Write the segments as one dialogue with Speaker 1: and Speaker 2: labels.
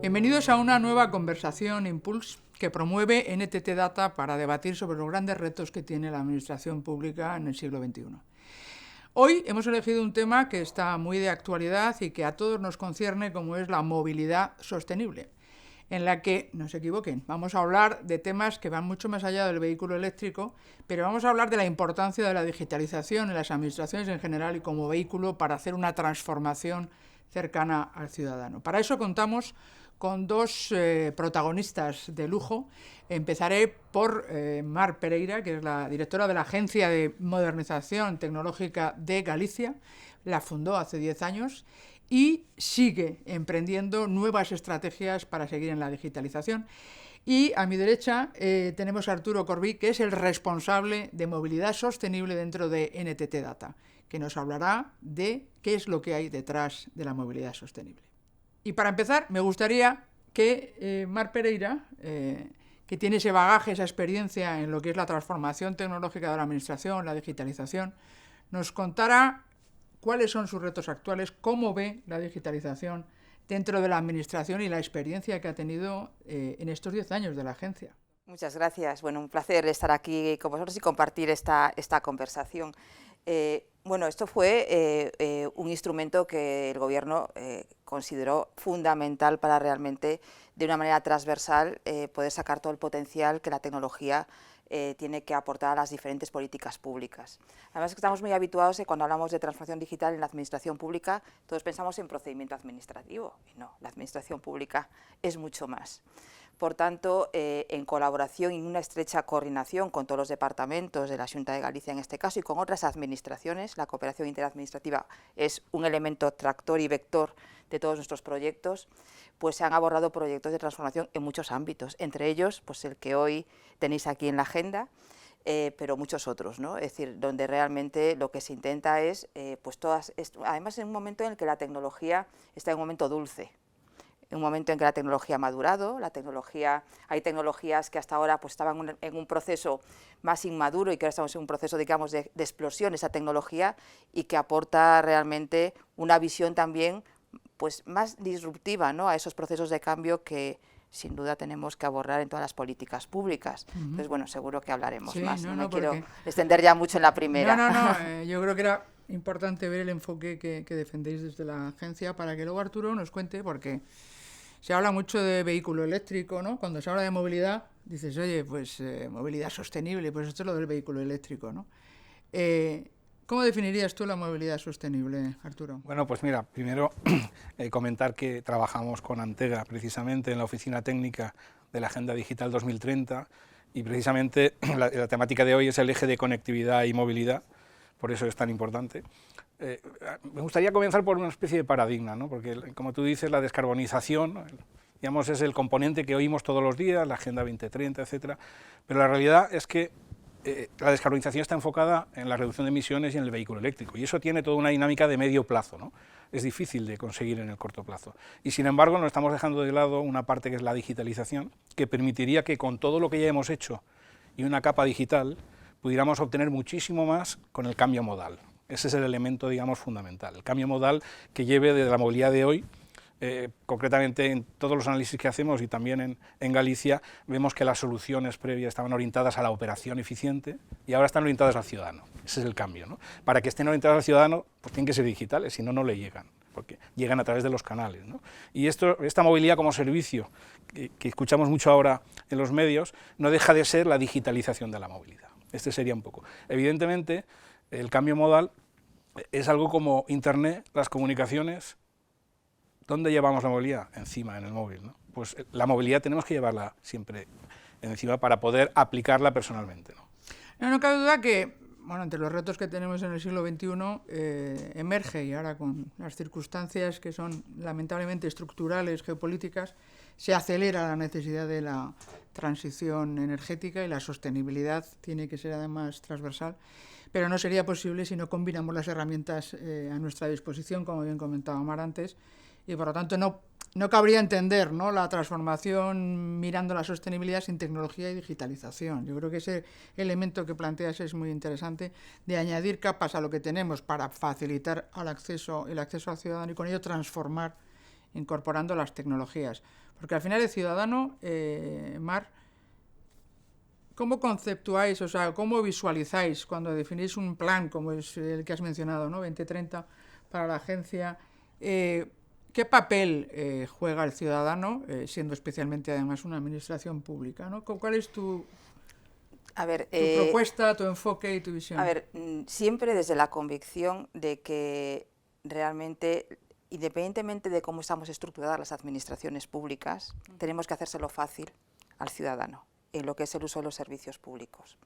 Speaker 1: Bienvenidos a una nueva conversación Impulse que promueve NTT Data para debatir sobre los grandes retos que tiene la administración pública en el siglo XXI. Hoy hemos elegido un tema que está muy de actualidad y que a todos nos concierne, como es la movilidad sostenible, en la que, no se equivoquen, vamos a hablar de temas que van mucho más allá del vehículo eléctrico, pero vamos a hablar de la importancia de la digitalización en las administraciones en general y como vehículo para hacer una transformación cercana al ciudadano. Para eso contamos con dos protagonistas de lujo. Empezaré por Mar Pereira, que es la directora de la Agencia de Modernización Tecnológica de Galicia. La fundó hace 10 años y sigue emprendiendo nuevas estrategias para seguir en la digitalización. Y a mi derecha tenemos a Arturo Corbí, que es el responsable de movilidad sostenible dentro de NTT Data, que nos hablará de qué es lo que hay detrás de la movilidad sostenible. Y para empezar, me gustaría que Mar Pereira, que tiene ese bagaje, esa experiencia en lo que es la transformación tecnológica de la administración, la digitalización, nos contara cuáles son sus retos actuales, cómo ve la digitalización dentro de la administración y la experiencia que ha tenido en estos 10 años de la agencia.
Speaker 2: Muchas gracias. Bueno, un placer estar aquí con vosotros y compartir esta conversación. Bueno, esto fue un instrumento que el Gobierno consideró fundamental para realmente, de una manera transversal, poder sacar todo el potencial que la tecnología tiene que aportar a las diferentes políticas públicas. Además, estamos muy habituados cuando hablamos de transformación digital en la administración pública, todos pensamos en procedimiento administrativo, y no, la administración pública es mucho más. Por tanto, en colaboración y en una estrecha coordinación con todos los departamentos de la Xunta de Galicia en este caso y con otras administraciones, la cooperación interadministrativa es un elemento tractor y vector de todos nuestros proyectos, pues se han abordado proyectos de transformación en muchos ámbitos, entre ellos pues el que hoy tenéis aquí en la agenda, pero muchos otros, ¿no? Es decir, donde realmente lo que se intenta es, pues además en un momento en el que la tecnología está en un momento dulce, en un momento en que la tecnología ha madurado, hay tecnologías que hasta ahora pues, estaban en un proceso más inmaduro y que ahora estamos en un proceso, digamos, de explosión de esa tecnología y que aporta realmente una visión también pues, más disruptiva, ¿no?, a esos procesos de cambio que sin duda tenemos que abordar en todas las políticas públicas. Entonces, bueno, seguro que hablaremos más. No me quiero extender ya mucho en la primera.
Speaker 1: Yo creo que era importante ver el enfoque que defendéis desde la agencia para que luego Arturo nos cuente, porque se habla mucho de vehículo eléctrico, ¿no? Cuando se habla de movilidad, dices, oye, pues movilidad sostenible, pues esto es lo del vehículo eléctrico, ¿no? ¿Cómo definirías tú la movilidad sostenible, Arturo?
Speaker 3: Bueno, pues mira, primero comentar que trabajamos con Antega precisamente en la oficina técnica de la Agenda Digital 2030 y precisamente la temática de hoy es el eje de conectividad y movilidad, por eso es tan importante. Me gustaría comenzar por una especie de paradigma, ¿no? Porque, como tú dices, la descarbonización, digamos, es el componente que oímos todos los días, la Agenda 2030, etcétera, pero la realidad es que la descarbonización está enfocada en la reducción de emisiones y en el vehículo eléctrico, y eso tiene toda una dinámica de medio plazo, ¿no? Es difícil de conseguir en el corto plazo. Y sin embargo, nos estamos dejando de lado una parte que es la digitalización, que permitiría que con todo lo que ya hemos hecho y una capa digital, pudiéramos obtener muchísimo más con el cambio modal. Ese es el elemento, digamos, fundamental, el cambio modal que lleve de la movilidad de hoy. Concretamente en todos los análisis que hacemos y también en Galicia vemos que las soluciones previas estaban orientadas a la operación eficiente y ahora están orientadas al ciudadano. Ese es el cambio, ¿no? Para que estén orientadas al ciudadano, pues tienen que ser digitales, si no, no le llegan, porque llegan a través de los canales, ¿no? Y esta movilidad como servicio, que escuchamos mucho ahora en los medios, no deja de ser la digitalización de la movilidad. Este sería un poco. Evidentemente, el cambio modal es algo como Internet, las comunicaciones. ¿Dónde llevamos la movilidad? Encima, en el móvil, ¿no? Pues la movilidad tenemos que llevarla siempre encima para poder aplicarla personalmente, ¿no?
Speaker 1: No cabe duda que, bueno, entre los retos que tenemos en el siglo XXI emerge, y ahora con las circunstancias que son lamentablemente estructurales, geopolíticas, se acelera la necesidad de la transición energética y la sostenibilidad tiene que ser además transversal, pero no sería posible si no combinamos las herramientas a nuestra disposición, como bien comentaba Mar antes, y por lo tanto no cabría entender, ¿no?, la transformación mirando la sostenibilidad sin tecnología y digitalización. Yo creo que ese elemento que planteas es muy interesante, de añadir capas a lo que tenemos para facilitar el acceso al ciudadano y con ello transformar incorporando las tecnologías. Porque al final el ciudadano, Mar, ¿cómo conceptuáis, o sea, cómo visualizáis cuando definís un plan como es el que has mencionado, ¿no? 2030 para la agencia? ¿Qué papel juega el ciudadano, siendo especialmente además una administración pública, ¿no? ¿Cuál es tu propuesta, tu enfoque y tu visión?
Speaker 2: A ver, siempre desde la convicción de que realmente, independientemente de cómo estamos estructuradas las administraciones públicas, tenemos que hacérselo fácil al ciudadano en lo que es el uso de los servicios públicos.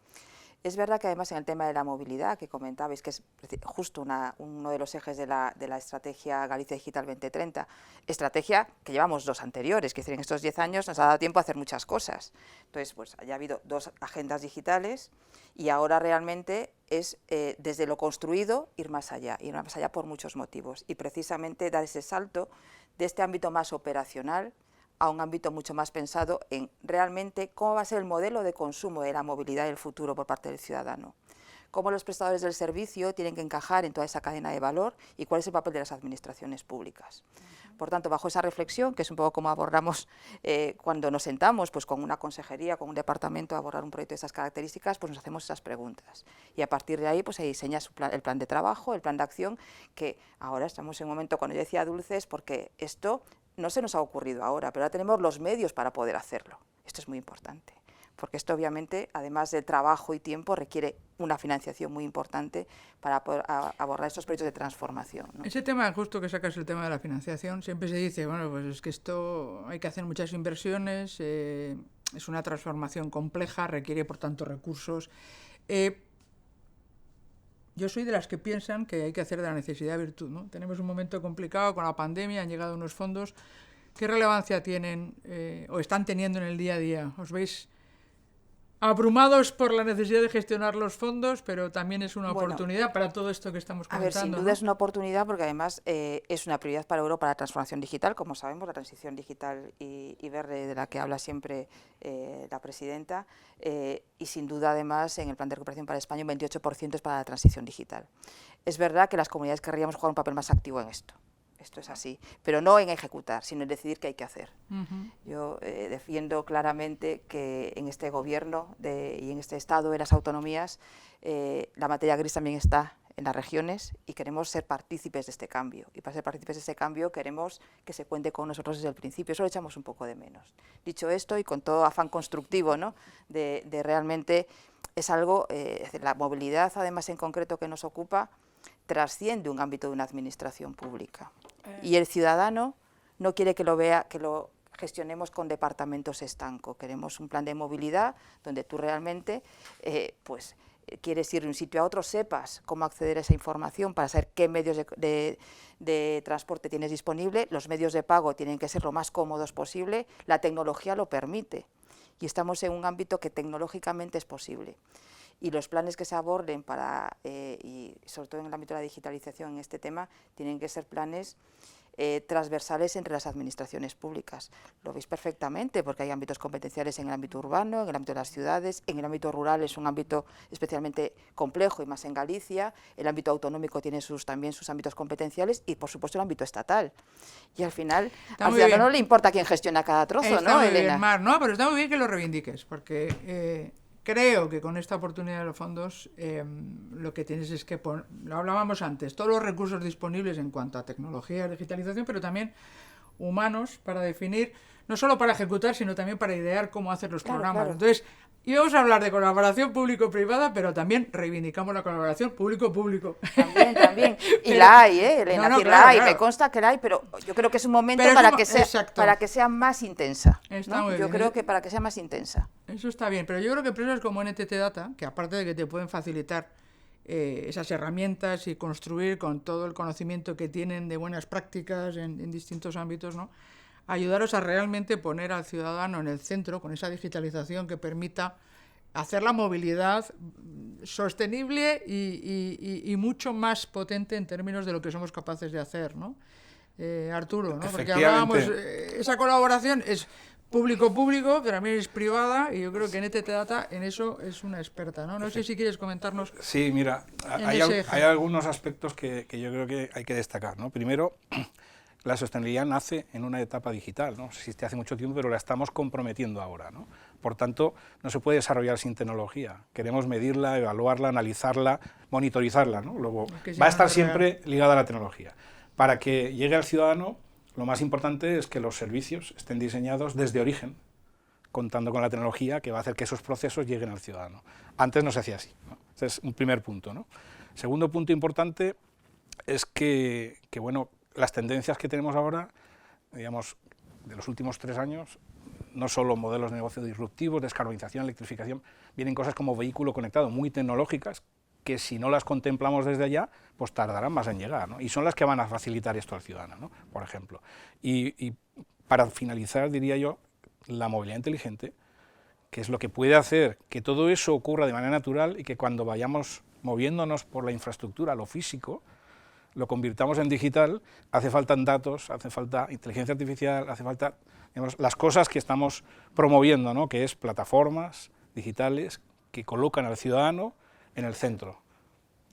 Speaker 2: Es verdad que además en el tema de la movilidad que comentabais, que es justo uno de los ejes de la estrategia Galicia Digital 2030, estrategia que llevamos 2 anteriores, que en estos 10 años nos ha dado tiempo a hacer muchas cosas. Entonces, pues ya ha habido 2 agendas digitales y ahora realmente es desde lo construido ir más allá por muchos motivos y precisamente dar ese salto de este ámbito más operacional a un ámbito mucho más pensado en realmente cómo va a ser el modelo de consumo de la movilidad del futuro por parte del ciudadano, cómo los prestadores del servicio tienen que encajar en toda esa cadena de valor y cuál es el papel de las administraciones públicas. Por tanto, bajo esa reflexión, que es un poco como abordamos cuando nos sentamos pues, con una consejería, con un departamento a abordar un proyecto de esas características, pues nos hacemos esas preguntas. Y a partir de ahí pues, se diseña el plan de trabajo, el plan de acción, que ahora estamos en un momento, cuando yo decía dulces, porque esto no se nos ha ocurrido ahora, pero ahora tenemos los medios para poder hacerlo. Esto es muy importante, porque esto obviamente, además de trabajo y tiempo, requiere una financiación muy importante para poder abordar estos proyectos de transformación, ¿no?
Speaker 1: Ese tema, justo que sacas el tema de la financiación, siempre se dice, bueno, pues es que esto hay que hacer muchas inversiones, es una transformación compleja, requiere por tanto recursos. Yo soy de las que piensan que hay que hacer de la necesidad virtud, ¿no? Tenemos un momento complicado con la pandemia, han llegado unos fondos. ¿Qué relevancia tienen o están teniendo en el día a día? ¿Os veis abrumados por la necesidad de gestionar los fondos, pero también es una oportunidad para todo esto que estamos comentando?
Speaker 2: A ver, sin duda, ¿no? Es una oportunidad porque además es una prioridad para Europa la transformación digital, como sabemos, la transición digital y verde de la que habla siempre la presidenta, y sin duda además en el plan de recuperación para España un 28% es para la transición digital. Es verdad que las comunidades querríamos jugar un papel más activo en esto. Esto es así, pero no en ejecutar, sino en decidir qué hay que hacer. Yo defiendo claramente que en este gobierno y en este estado de las autonomías la materia gris también está en las regiones y queremos ser partícipes de este cambio. Y para ser partícipes de este cambio queremos que se cuente con nosotros desde el principio. Eso lo echamos un poco de menos. Dicho esto, y con todo afán constructivo, ¿no? de realmente es algo, la movilidad además en concreto que nos ocupa, trasciende un ámbito de una administración pública. Y el ciudadano no quiere que lo gestionemos con departamentos estancos. Queremos un plan de movilidad donde tú realmente pues, quieres ir de un sitio a otro, sepas cómo acceder a esa información para saber qué medios de transporte tienes disponible. Los medios de pago tienen que ser lo más cómodos posible. La tecnología lo permite y estamos en un ámbito que tecnológicamente es posible. Y los planes que se aborden y sobre todo en el ámbito de la digitalización en este tema, tienen que ser planes transversales entre las administraciones públicas. Lo veis perfectamente, porque hay ámbitos competenciales en el ámbito urbano, en el ámbito de las ciudades, en el ámbito rural es un ámbito especialmente complejo y más en Galicia, el ámbito autonómico tiene también sus ámbitos competenciales y por supuesto el ámbito estatal. Y al final, al ciudadano no le importa quién gestiona cada trozo,
Speaker 1: está
Speaker 2: ¿no,
Speaker 1: muy
Speaker 2: Elena?
Speaker 1: Bien, Mar, no, pero está muy bien que lo reivindiques, porque creo que con esta oportunidad de los fondos lo que tienes es que, lo hablábamos antes, todos los recursos disponibles en cuanto a tecnología, digitalización, pero también humanos para definir, no solo para ejecutar, sino también para idear cómo hacer los programas. Claro. Entonces, íbamos a hablar de colaboración público-privada, pero también reivindicamos la colaboración público-público.
Speaker 2: También. Y pero, la hay, Elena, claro, la hay, me consta que la hay, pero yo creo que es un momento para que sea más intensa. ¿No? Yo creo que para que sea más intensa.
Speaker 1: Eso está bien, pero yo creo que empresas como NTT Data, que aparte de que te pueden facilitar esas herramientas y construir con todo el conocimiento que tienen de buenas prácticas en distintos ámbitos, ¿no? Ayudaros a realmente poner al ciudadano en el centro con esa digitalización que permita hacer la movilidad sostenible y mucho más potente en términos de lo que somos capaces de hacer, ¿no? Arturo, ¿no? Porque hablábamos, esa colaboración es público-público, pero también es privada, y yo creo que NTT Data en eso es una experta, ¿no? No sé si quieres comentarnos.
Speaker 3: Sí, mira, hay algunos aspectos que yo creo que hay que destacar, ¿no? Primero, la sostenibilidad nace en una etapa digital, ¿no? Existe hace mucho tiempo, pero la estamos comprometiendo ahora, ¿no? Por tanto, no se puede desarrollar sin tecnología. Queremos medirla, evaluarla, analizarla, monitorizarla, ¿no? Luego, va a estar siempre ligada a la tecnología. Para que llegue al ciudadano, lo más importante es que los servicios estén diseñados desde origen, contando con la tecnología que va a hacer que esos procesos lleguen al ciudadano. Antes no se hacía así, ¿no? Ese es un primer punto, ¿no? Segundo punto importante es que bueno, las tendencias que tenemos ahora, digamos, de los últimos 3 años, no solo modelos de negocio disruptivos, descarbonización, electrificación, vienen cosas como vehículo conectado, muy tecnológicas, que si no las contemplamos desde allá, pues tardarán más en llegar, ¿no? Y son las que van a facilitar esto al ciudadano, ¿no? Por ejemplo. Y para finalizar, diría yo, la movilidad inteligente, que es lo que puede hacer que todo eso ocurra de manera natural y que cuando vayamos moviéndonos por la infraestructura, lo físico, lo convirtamos en digital, hace falta datos, hace falta inteligencia artificial, hace falta, digamos, las cosas que estamos promoviendo, ¿no? Que es plataformas digitales que colocan al ciudadano en el centro,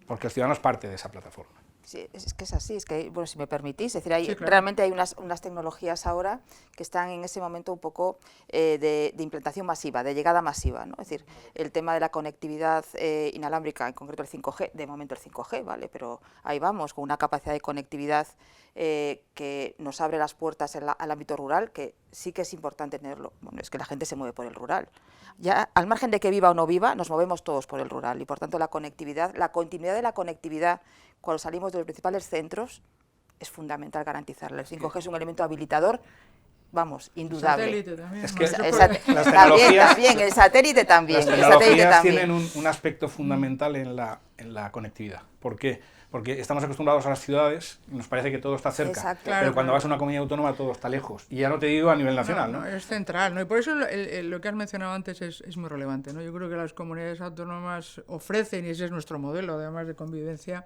Speaker 3: porque el ciudadano es parte de esa plataforma.
Speaker 2: Sí, es que es así, es que, bueno, si me permitís, es decir,
Speaker 1: Sí, claro.
Speaker 2: realmente hay unas tecnologías ahora que están en ese momento un poco de implantación masiva, de llegada masiva, ¿no? Es decir, el tema de la conectividad inalámbrica, en concreto el 5G, de momento el 5G, ¿vale? Pero ahí vamos, con una capacidad de conectividad que nos abre las puertas al ámbito rural, que sí que es importante tenerlo. Bueno, es que la gente se mueve por el rural. Ya, al margen de que viva o no viva, nos movemos todos por el rural y, por tanto, la conectividad, la continuidad de la conectividad cuando salimos de los principales centros es fundamental garantizarla. El 5G es un elemento habilitador, vamos, indudable.
Speaker 1: El satélite también.
Speaker 3: Es que
Speaker 1: ¿no?
Speaker 2: También, el satélite también.
Speaker 3: Las tecnologías tienen un aspecto fundamental en la conectividad. ¿Por qué? Porque estamos acostumbrados a las ciudades y nos parece que todo está cerca,
Speaker 2: Exacto.
Speaker 3: pero
Speaker 1: Claro,
Speaker 3: cuando
Speaker 1: claro.
Speaker 3: vas a una comunidad autónoma todo está lejos. Y ya no te digo a nivel nacional, ¿no?
Speaker 1: Es central, ¿no? Y por eso lo que has mencionado antes es muy relevante, ¿no? Yo creo que las comunidades autónomas ofrecen, y ese es nuestro modelo, además de convivencia,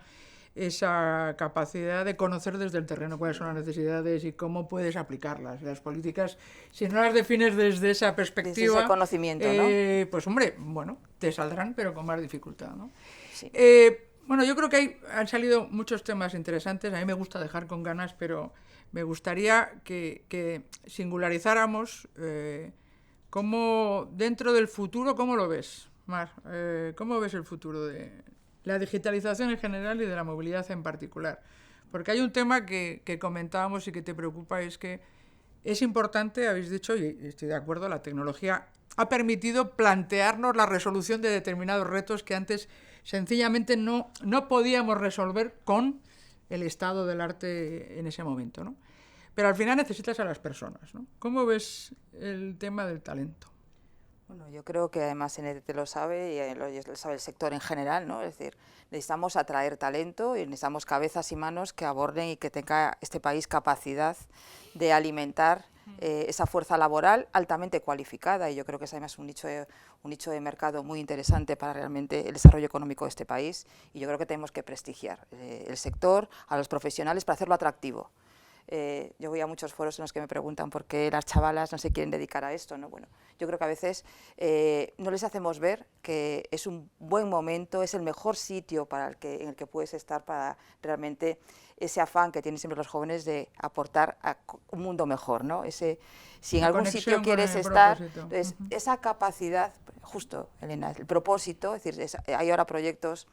Speaker 1: esa capacidad de conocer desde el terreno cuáles son las necesidades y cómo puedes aplicarlas. Las políticas, si no las defines desde esa perspectiva,
Speaker 2: Desde ese conocimiento, ¿no?
Speaker 1: pues hombre, bueno, te saldrán, pero con más dificultad, ¿no?
Speaker 2: Sí.
Speaker 1: Bueno, yo creo que han salido muchos temas interesantes. A mí me gusta dejar con ganas, pero me gustaría que singularizáramos cómo, dentro del futuro, ¿cómo lo ves, Mar? ¿Cómo ves el futuro de la digitalización en general y de la movilidad en particular? Porque hay un tema que comentábamos y que te preocupa, es que es importante, habéis dicho, y estoy de acuerdo, la tecnología ha permitido plantearnos la resolución de determinados retos que antes sencillamente no podíamos resolver con el estado del arte en ese momento, ¿no? Pero al final necesitas a las personas, ¿no? ¿Cómo ves el tema del talento?
Speaker 2: Bueno, yo creo que además NTT lo sabe y lo sabe el sector en general, ¿no? Es decir, necesitamos atraer talento y necesitamos cabezas y manos que aborden y que tenga este país capacidad de alimentar esa fuerza laboral altamente cualificada, y yo creo que es además un nicho de mercado muy interesante para realmente el desarrollo económico de este país, y yo creo que tenemos que prestigiar el sector, a los profesionales, para hacerlo atractivo. Yo voy a muchos foros en los que me preguntan por qué las chavalas no se quieren dedicar a esto, ¿no? Bueno, yo creo que a veces no les hacemos ver que es un buen momento, es el mejor sitio en el que puedes estar para realmente ese afán que tienen siempre los jóvenes de aportar a un mundo mejor, ¿no? Si en algún sitio quieres estar, entonces, esa capacidad, justo, Elena, el propósito, es decir, hay ahora proyectos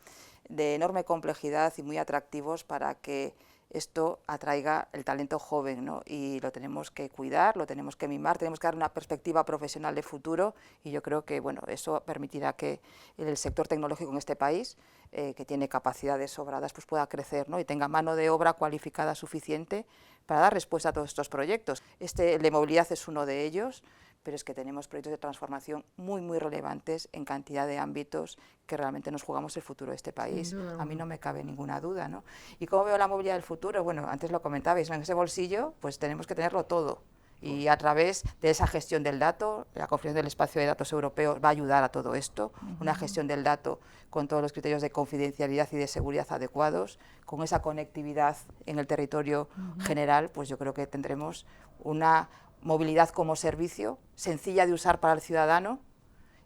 Speaker 2: de enorme complejidad y muy atractivos para que esto atraiga el talento joven, ¿no? Y lo tenemos que cuidar, lo tenemos que mimar, tenemos que dar una perspectiva profesional de futuro, y yo creo que, bueno, eso permitirá que el sector tecnológico en este país, que tiene capacidades sobradas, pues pueda crecer, ¿no? Y tenga mano de obra cualificada suficiente para dar respuesta a todos estos proyectos. El de movilidad es uno de ellos, pero es que tenemos proyectos de transformación muy, muy relevantes en cantidad de ámbitos que realmente nos jugamos el futuro de este país. A mí no me cabe ninguna duda, ¿no? ¿Y cómo veo la movilidad del futuro? Bueno, antes lo comentabais, ¿no? En ese bolsillo pues tenemos que tenerlo todo. Y a través de esa gestión del dato, la configuración del espacio de datos europeo va a ayudar a todo esto, una gestión del dato con todos los criterios de confidencialidad y de seguridad adecuados, con esa conectividad en el territorio general, pues yo creo que tendremos una movilidad como servicio, sencilla de usar para el ciudadano,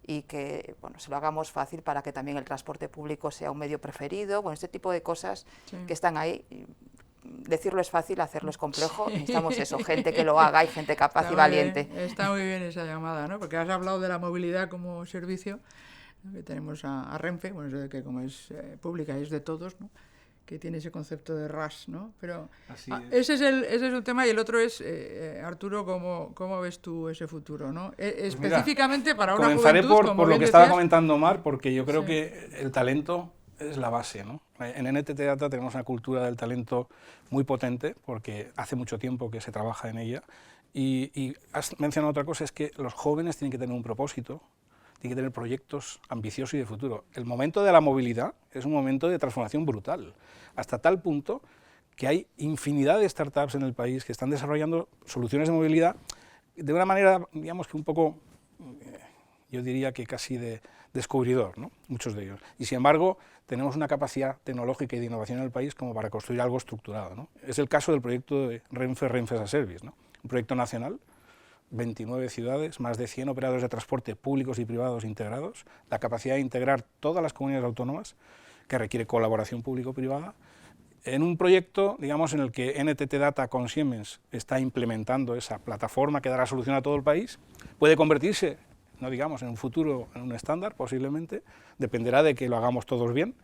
Speaker 2: y que, bueno, se lo hagamos fácil para que también el transporte público sea un medio preferido, bueno, este tipo de cosas que están ahí. decirlo es fácil, hacerlo es complejo. Necesitamos eso, gente que lo haga y gente capaz y valiente.
Speaker 1: Está muy bien esa llamada, ¿no? Porque has hablado de la movilidad como servicio, ¿no? Que tenemos a Renfe, bueno, eso de que como es pública es de todos, ¿no? Que tiene ese concepto de RAS, ¿no? Pero ese es un tema, y el otro es, Arturo, ¿cómo ves tú ese futuro, ¿no? Específicamente para una
Speaker 3: comenzaré
Speaker 1: juventud,
Speaker 3: por lo que estaba comentando Mar, porque yo creo que el talento es la base, ¿no? En NTT Data tenemos una cultura del talento muy potente, porque hace mucho tiempo que se trabaja en ella, y has mencionado otra cosa, es que los jóvenes tienen que tener un propósito, tienen que tener proyectos ambiciosos y de futuro. El momento de la movilidad es un momento de transformación brutal, hasta tal punto que hay infinidad de startups en el país que están desarrollando soluciones de movilidad de una manera, digamos que un poco, yo diría que casi de descubridor, ¿no? Muchos de ellos. Y sin embargo, tenemos una capacidad tecnológica y de innovación en el país como para construir algo estructurado, ¿no? Es el caso del proyecto de Renfe as a Service, ¿no? Un proyecto nacional, 29 ciudades, más de 100 operadores de transporte públicos y privados integrados, la capacidad de integrar todas las comunidades autónomas, que requiere colaboración público-privada, en un proyecto, digamos, en el que NTT Data con Siemens está implementando esa plataforma que dará solución a todo el país, puede convertirse, no digamos, en un futuro, en un estándar, posiblemente, dependerá de que lo hagamos todos bien,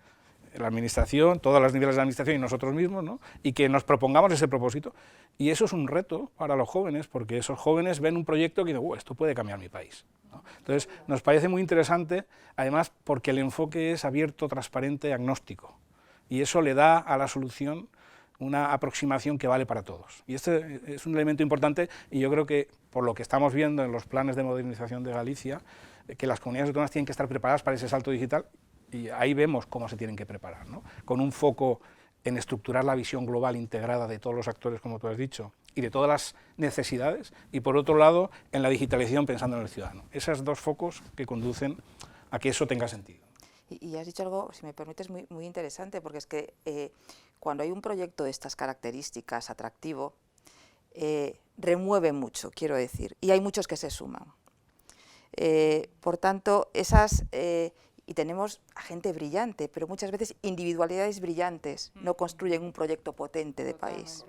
Speaker 3: la administración, todos los niveles de administración y nosotros mismos, ¿no? Y que nos propongamos ese propósito. Y eso es un reto para los jóvenes, porque esos jóvenes ven un proyecto que dicen, esto puede cambiar mi país, ¿no? Entonces, nos parece muy interesante, además, porque el enfoque es abierto, transparente, agnóstico, y eso le da a la solución una aproximación que vale para todos. Y este es un elemento importante, y yo creo que, por lo que estamos viendo en los planes de modernización de Galicia, que las comunidades autónomas tienen que estar preparadas para ese salto digital, y ahí vemos cómo se tienen que preparar, ¿no? Con un foco en estructurar la visión global integrada de todos los actores, como tú has dicho, y de todas las necesidades, y por otro lado, en la digitalización pensando en el ciudadano. Esos dos focos que conducen a que eso tenga sentido.
Speaker 2: Y has dicho algo, si me permites, muy interesante, porque es que cuando hay un proyecto de estas características atractivo, remueve mucho, quiero decir, y hay muchos que se suman. Por tanto, y tenemos a gente brillante, pero muchas veces individualidades brillantes no construyen un proyecto potente de país.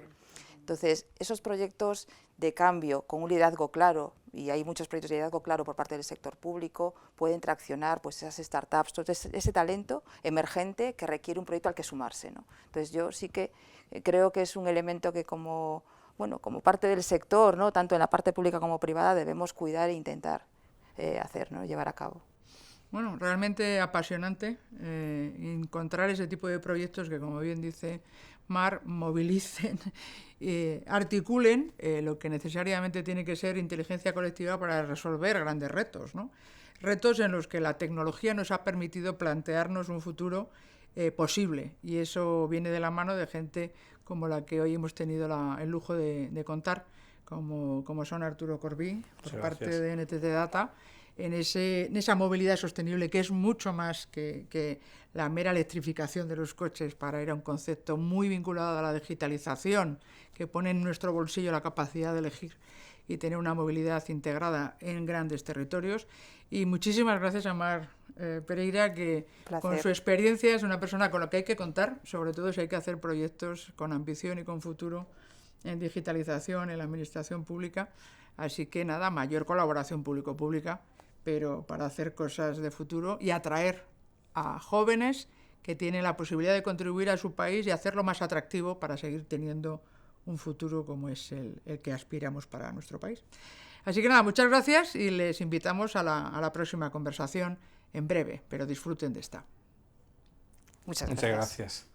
Speaker 2: Entonces, esos proyectos de cambio con un liderazgo claro, y hay muchos proyectos de liderazgo claro por parte del sector público, pueden traccionar pues, esas startups, todo ese talento emergente que requiere un proyecto al que sumarse, ¿no? Entonces, yo sí que creo que es un elemento que como parte del sector, ¿no? Tanto en la parte pública como privada, debemos cuidar e intentar hacer, ¿no? Llevar a cabo.
Speaker 1: Bueno, realmente apasionante encontrar ese tipo de proyectos que, como bien dice Mar, movilicen, articulen lo que necesariamente tiene que ser inteligencia colectiva para resolver grandes retos, ¿no? Retos en los que la tecnología nos ha permitido plantearnos un futuro posible, y eso viene de la mano de gente como la que hoy hemos tenido el lujo de contar, como son Arturo Corbí, por parte de NTT Data, en esa movilidad sostenible, que es mucho más que la mera electrificación de los coches, para ir a un concepto muy vinculado a la digitalización, que pone en nuestro bolsillo la capacidad de elegir y tener una movilidad integrada en grandes territorios. Y muchísimas gracias a Mar Pereira, que con su experiencia es una persona con la que hay que contar, sobre todo si hay que hacer proyectos con ambición y con futuro en digitalización, en la administración pública. Así que nada, mayor colaboración público-pública, pero para hacer cosas de futuro y atraer a jóvenes que tienen la posibilidad de contribuir a su país y hacerlo más atractivo para seguir teniendo un futuro como es el que aspiramos para nuestro país. Así que nada, muchas gracias, y les invitamos a la próxima conversación en breve, pero disfruten de esta.
Speaker 2: Muchas
Speaker 3: gracias.